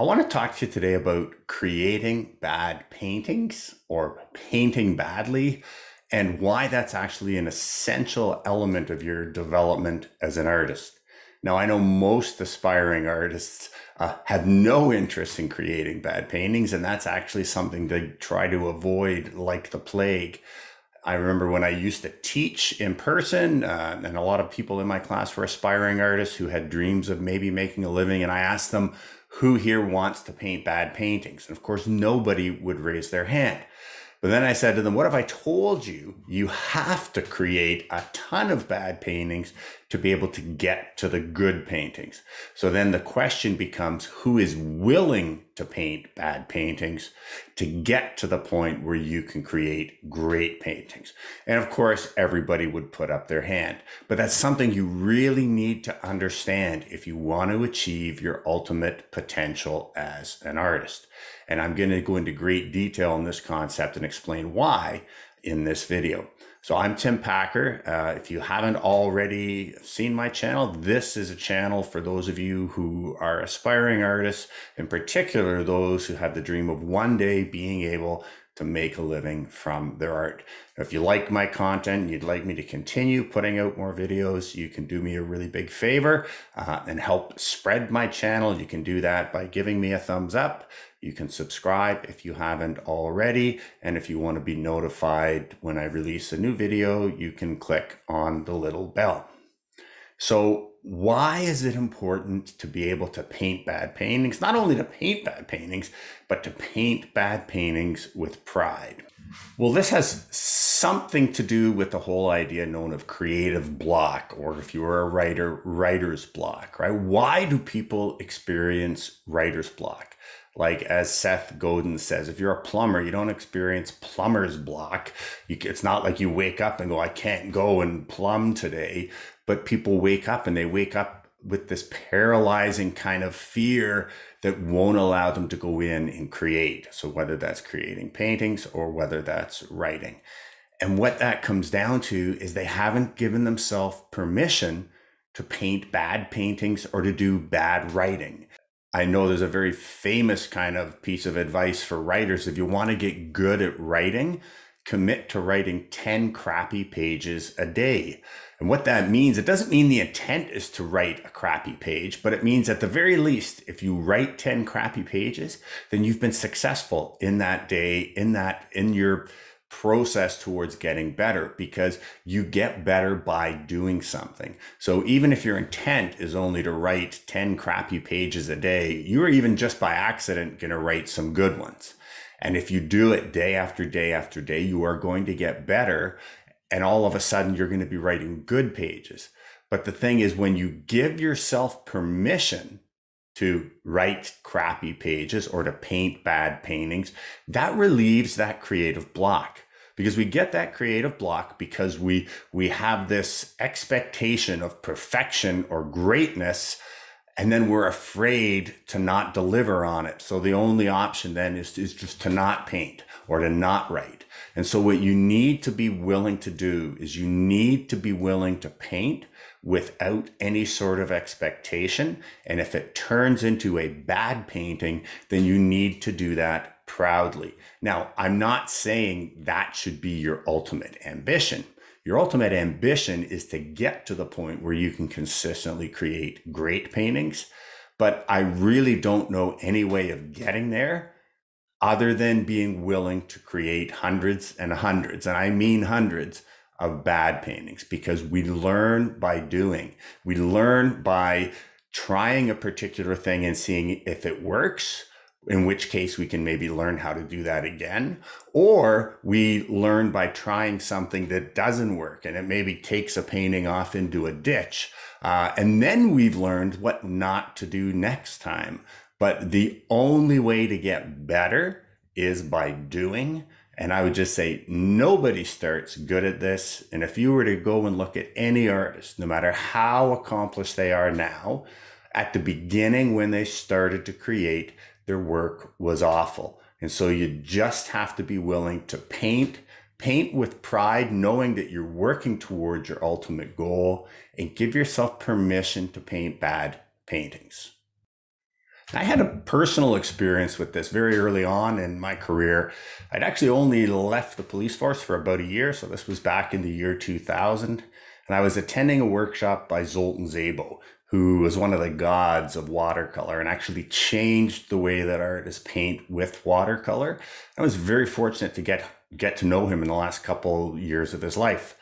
I want to talk to you today about creating bad paintings or painting badly and why that's actually an essential element of your development as an artist. Now, I know most aspiring artists have no interest in creating bad paintings, and that's actually something they try to avoid like the plague. I remember when I used to teach in person, and a lot of people in my class were aspiring artists who had dreams of maybe making a living. And I asked them, who here wants to paint bad paintings? And of course, nobody would raise their hand. But then I said to them, what if I told you you have to create a ton of bad paintings to be able to get to the good paintings? So then the question becomes, who is willing to paint bad paintings to get to the point where you can create great paintings? And of course, everybody would put up their hand. But that's something you really need to understand if you want to achieve your ultimate potential as an artist. And I'm going to go into great detail on this concept and explain why in this video. So I'm Tim Packer. If you haven't already seen my channel, this is a channel for those of you who are aspiring artists, in particular those who have the dream of one day being able to make a living from their art. If you like my content and you'd like me to continue putting out more videos, you can do me a really big favor and help spread my channel. You can do that by giving me a thumbs up. You can subscribe if you haven't already. And if you want to be notified when I release a new video, you can click on the little bell. So why is it important to be able to paint bad paintings? Not only to paint bad paintings, but to paint bad paintings with pride. Well, this has something to do with the whole idea known of creative block, or if you were a writer, writer's block, right? Why do people experience writer's block? Like as Seth Godin says, if you're a plumber, you don't experience plumber's block. It's not like you wake up and go, I can't go and plumb today. But people wake up and they wake up with this paralyzing kind of fear that won't allow them to go in and create. So whether that's creating paintings or whether that's writing. And what that comes down to is they haven't given themselves permission to paint bad paintings or to do bad writing. I know there's a very famous kind of piece of advice for writers. If you want to get good at writing, commit to writing 10 crappy pages a day. And what that means, it doesn't mean the intent is to write a crappy page, but it means at the very least, if you write 10 crappy pages, then you've been successful in that day, in your process towards getting better, because you get better by doing something. So even if your intent is only to write 10 crappy pages a day, you are even just by accident going to write some good ones. And if you do it day after day after day, you are going to get better. And all of a sudden, you're going to be writing good pages. But the thing is, when you give yourself permission to write crappy pages or to paint bad paintings, that relieves that creative block. Because we get that creative block because we have this expectation of perfection or greatness, and then we're afraid to not deliver on it. So the only option then is just to not paint or to not write. And so what you need to be willing to do is you need to be willing to paint without any sort of expectation. And if it turns into a bad painting, then you need to do that proudly. Now, I'm not saying that should be your ultimate ambition. Your ultimate ambition is to get to the point where you can consistently create great paintings. But I really don't know any way of getting there other than being willing to create hundreds and hundreds, and I mean hundreds, of bad paintings, because we learn by doing. We learn by trying a particular thing and seeing if it works, in which case we can maybe learn how to do that again. Or we learn by trying something that doesn't work and it maybe takes a painting off into a ditch. And then we've learned what not to do next time. But the only way to get better is by doing. And I would just say nobody starts good at this. And if you were to go and look at any artist, no matter how accomplished they are now, at the beginning when they started to create, their work was awful. And so you just have to be willing to paint with pride, knowing that you're working towards your ultimate goal, and give yourself permission to paint bad paintings. I had a personal experience with this very early on in my career. I'd actually only left the police force for about a year, so this was back in the year 2000. And I was attending a workshop by Zoltan Szabo, who was one of the gods of watercolor and actually changed the way that artists paint with watercolor. I was very fortunate to get to know him in the last couple years of his life.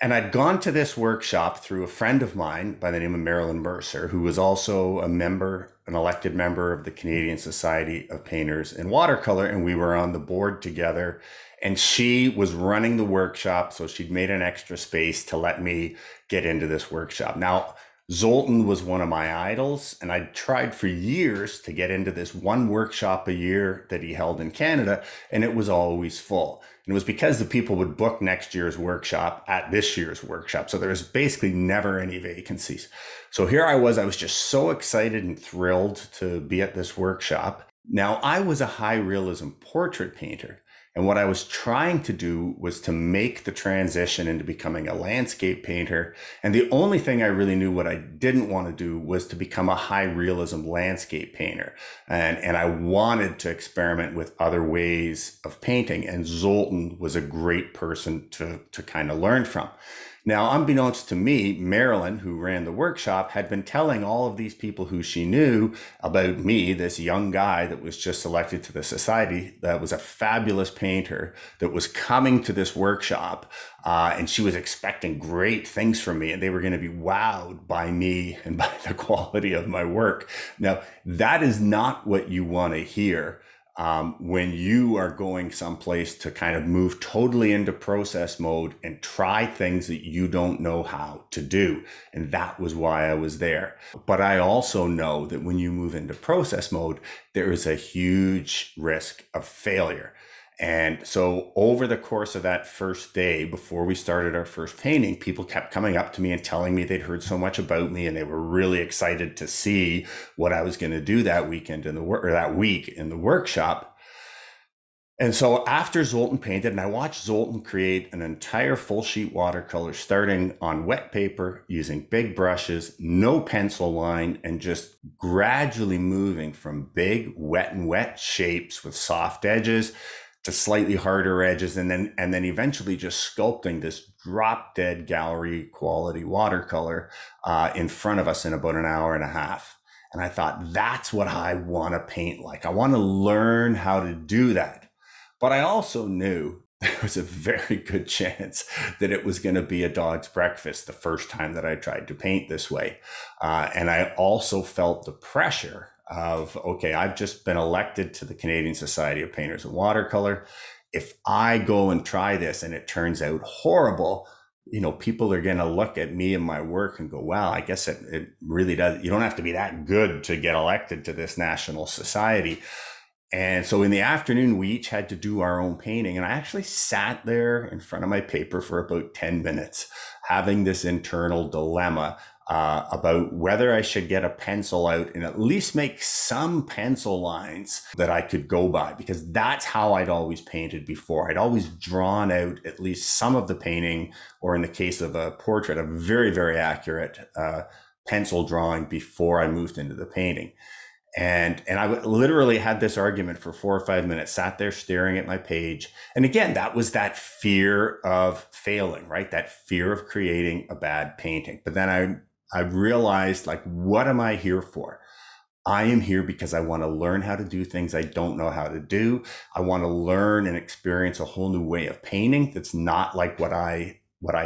And I'd gone to this workshop through a friend of mine by the name of Marilyn Mercer, who was also a member, an elected member of the Canadian Society of Painters in Watercolor. And we were on the board together. And she was running the workshop. So she'd made an extra space to let me get into this workshop. Now, Zoltan was one of my idols, and I'd tried for years to get into this one workshop a year that he held in Canada, and it was always full. And it was because the people would book next year's workshop at this year's workshop. So there was basically never any vacancies. So here I was just so excited and thrilled to be at this workshop. Now, I was a high realism portrait painter. And what I was trying to do was to make the transition into becoming a landscape painter. And the only thing I really knew what I didn't want to do was to become a high realism landscape painter. And I wanted to experiment with other ways of painting. And Zoltan was a great person to kind of learn from. Now, unbeknownst to me, Marilyn, who ran the workshop, had been telling all of these people who she knew about me, this young guy that was just elected to the society, that was a fabulous painter, that was coming to this workshop. And she was expecting great things from me, and they were going to be wowed by me and by the quality of my work. Now, that is not what you want to hear when you are going someplace to kind of move totally into process mode and try things that you don't know how to do. And that was why I was there. But I also know that when you move into process mode, there is a huge risk of failure. And so over the course of that first day, before we started our first painting, people kept coming up to me and telling me they'd heard so much about me, and they were really excited to see what I was going to do that weekend in the work, or that week in the workshop. And so after Zoltan painted, and I watched Zoltan create an entire full sheet watercolor starting on wet paper using big brushes, no pencil line, and just gradually moving from big wet shapes with soft edges to slightly harder edges, and then eventually just sculpting this drop dead gallery quality watercolor in front of us in about an hour and a half. And I thought, that's what I want to paint like. I want to learn how to do that. But I also knew there was a very good chance that it was going to be a dog's breakfast the first time that I tried to paint this way. And I also felt the pressure of, okay, I've just been elected to the Canadian Society of Painters in Watercolor. If I go and try this and it turns out horrible, people are going to look at me and my work and go, wow, I guess it really does. You don't have to be that good to get elected to this national society. And so in the afternoon, we each had to do our own painting. And I actually sat there in front of my paper for about 10 minutes, having this internal dilemma about whether I should get a pencil out and at least make some pencil lines that I could go by, because that's how I'd always painted before. I'd always drawn out at least some of the painting, or in the case of a portrait, a very, very accurate pencil drawing before I moved into the painting. And I literally had this argument for 4 or 5 minutes, sat there staring at my page. And again, that was that fear of failing, right? That fear of creating a bad painting. But then I realized, like, what am I here for? I am here because I want to learn how to do things I don't know how to do. I want to learn and experience a whole new way of painting that's not like what I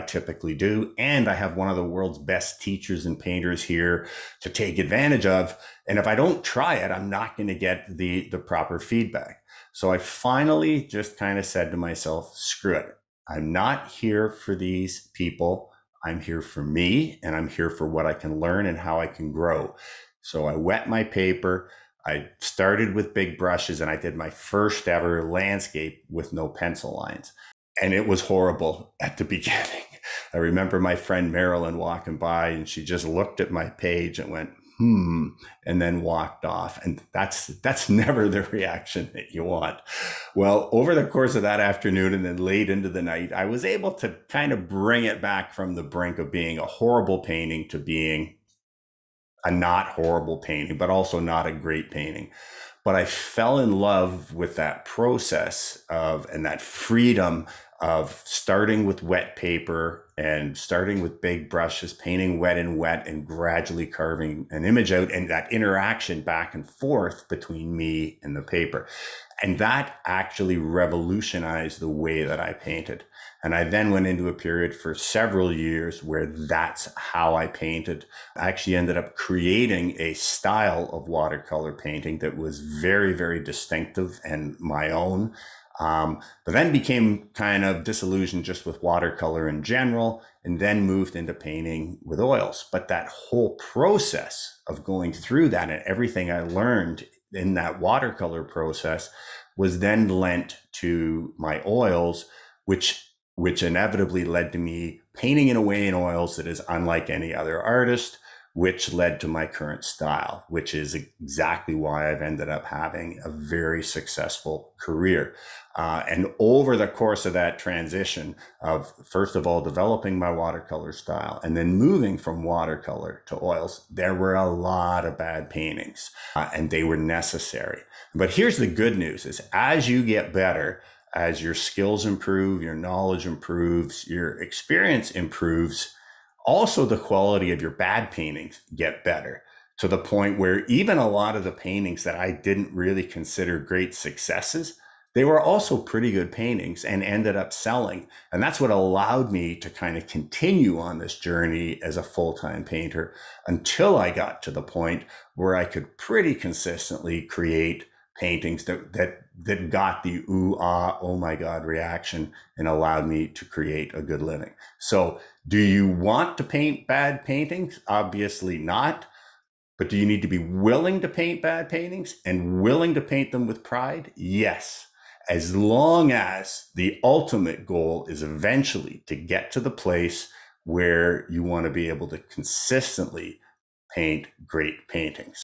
typically do. And I have one of the world's best teachers and painters here to take advantage of. And if I don't try it, I'm not going to get the proper feedback. So I finally just kind of said to myself, screw it. I'm not here for these people. I'm here for me, and I'm here for what I can learn and how I can grow. So I wet my paper. I started with big brushes, and I did my first ever landscape with no pencil lines. And it was horrible at the beginning. I remember my friend Marilyn walking by, and she just looked at my page and went, and then walked off. And that's never the reaction that you want. Well, over the course of that afternoon and then late into the night, I was able to kind of bring it back from the brink of being a horrible painting to being a not horrible painting, but also not a great painting. But I fell in love with that process of and that freedom of starting with wet paper and starting with big brushes, painting wet and wet, and gradually carving an image out, and that interaction back and forth between me and the paper. And that actually revolutionized the way that I painted. And I then went into a period for several years where that's how I painted. I actually ended up creating a style of watercolor painting that was very, very distinctive and my own. But then became kind of disillusioned just with watercolor in general, and then moved into painting with oils. But that whole process of going through that and everything I learned in that watercolor process was then lent to my oils, which inevitably led to me painting in a way in oils that is unlike any other artist, which led to my current style, which is exactly why I've ended up having a very successful career. And over the course of that transition of, first of all, developing my watercolor style and then moving from watercolor to oils, there were a lot of bad paintings, and they were necessary. But here's the good news is as you get better, as your skills improve, your knowledge improves, your experience improves, also the quality of your bad paintings get better, to the point where even a lot of the paintings that I didn't really consider great successes, they were also pretty good paintings and ended up selling. And that's what allowed me to kind of continue on this journey as a full-time painter until I got to the point where I could pretty consistently create paintings that got the ooh, ah, oh my God reaction and allowed me to create a good living. So do you want to paint bad paintings? Obviously not. But do you need to be willing to paint bad paintings and willing to paint them with pride? Yes. As long as the ultimate goal is eventually to get to the place where you want to be able to consistently paint great paintings.